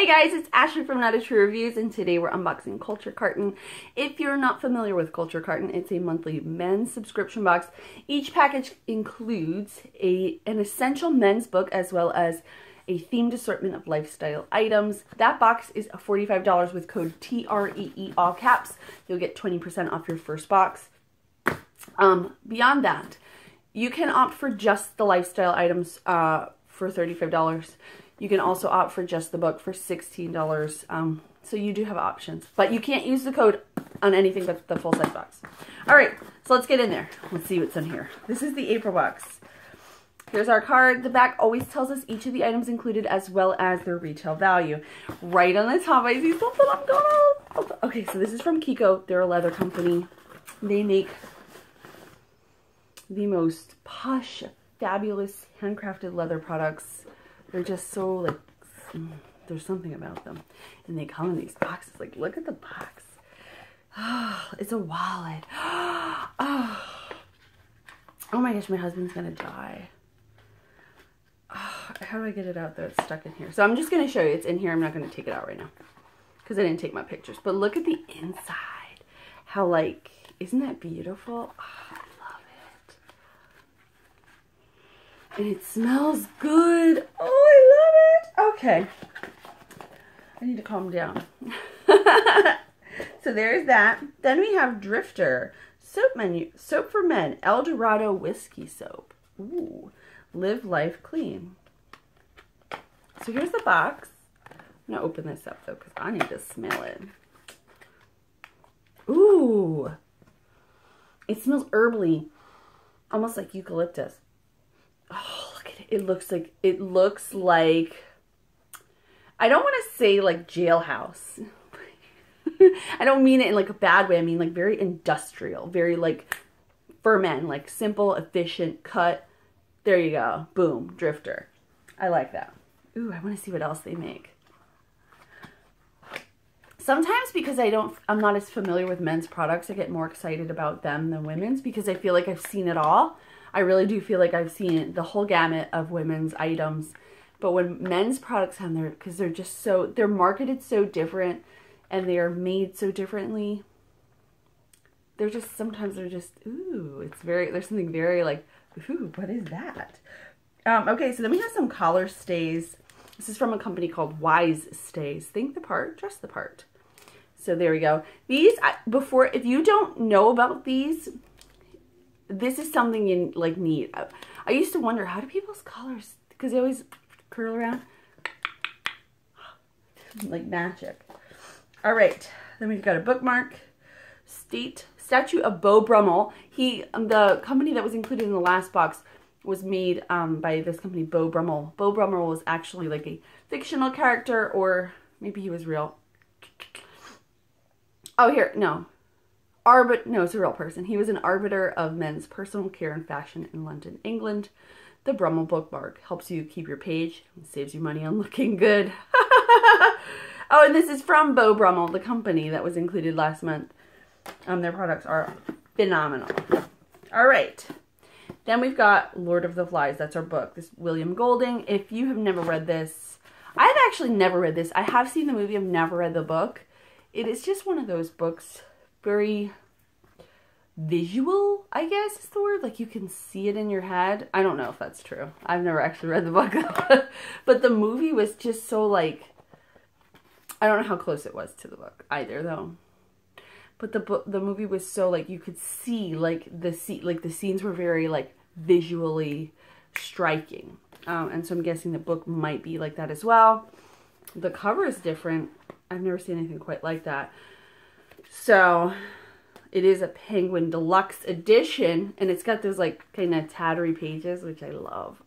guys, it's Ashley from Not a True Reviews, and today we're unboxing Culture Carton. If you're not familiar with Culture Carton, it's a monthly men's subscription box. Each package includes an essential men's book as well as a themed assortment of lifestyle items. That box is $45 with code TREE, all caps. You'll get 20% off your first box. Beyond that, you can opt for just the lifestyle items for $35. You can also opt for just the book for $16. So you do have options, but you can't use the code on anything but the full-size box. All right, so let's get in there. Let's see what's in here. This is the April box. Here's our card. The back always tells us each of the items included as well as their retail value. Right on the top, I see something I'm gonna... Okay, so this is from Kiko. They're a leather company. They make the most posh, fabulous, handcrafted leather products. They're just so, like, there's something about them. And they come in these boxes. Like, look at the box. Oh, it's a wallet. Oh my gosh, my husband's gonna die. Oh, how do I get it out though? It's stuck in here. So I'm just gonna show you. It's in here. I'm not gonna take it out right now because I didn't take my pictures. But look at the inside. How, like, isn't that beautiful? Oh, and it smells good. Oh, I love it. Okay. I need to calm down. So there's that. Then we have Drifter. Soap menu. Soap for men. El Dorado whiskey soap. Ooh. Live life clean. So here's the box. I'm going to open this up though because I need to smell it. Ooh. It smells herbally. Almost like eucalyptus. Oh, look at it. It looks like, I don't want to say like jailhouse. I don't mean it in like a bad way. I mean like very industrial, very like for men, like simple, efficient, cut. There you go. Boom. Drifter. I like that. Ooh, I want to see what else they make. Sometimes because I'm not as familiar with men's products, I get more excited about them than women's because I feel like I've seen it all. I really do feel like I've seen the whole gamut of women's items. But when men's products have there, because they're just so, they're marketed so different and they are made so differently. They're just, sometimes they're just, ooh, it's very, there's something very like, ooh, what is that? Okay, so then we have some collar stays. This is from a company called Wise Stays. Think the part, dress the part. So there we go. These, if you don't know about these, this is something you like need. I used to wonder, how do people's collars, because they always curl around like magic. All right, then we've got a bookmark. Statue of Beau Brummel. The company that was included in the last box was made by this company, Beau Brummel. Beau Brummel was actually like a fictional character, or maybe he was real. Oh, here, no. No, it's a real person. He was an arbiter of men's personal care and fashion in London, England. The Brummel bookmark helps you keep your page and saves you money on looking good. Oh, and this is from Beau Brummel, the company that was included last month. Their products are phenomenal. All right. Then we've got Lord of the Flies. That's our book. This William Golding. If you have never read this, I've actually never read this. I have seen the movie. I've never read the book. It is just one of those books, very visual, I guess is the word. Like you can see it in your head. I don't know if that's true. I've never actually read the book. But the movie was just so like, I don't know how close it was to the book either though. But the movie was so like, you could see like the scenes were very like visually striking. And so I'm guessing the book might be like that as well. The cover is different. I've never seen anything quite like that. So it is a Penguin Deluxe edition, and it's got those like kind of tattery pages, which I love.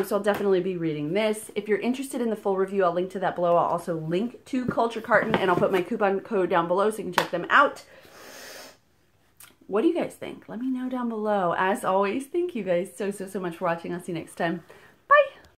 So I'll definitely be reading this. If you're interested in the full review, I'll link to that below. I'll also link to Culture Carton, and I'll put my coupon code down below so you can check them out. What do you guys think? Let me know down below. As always, thank you guys so much for watching. I'll see you next time.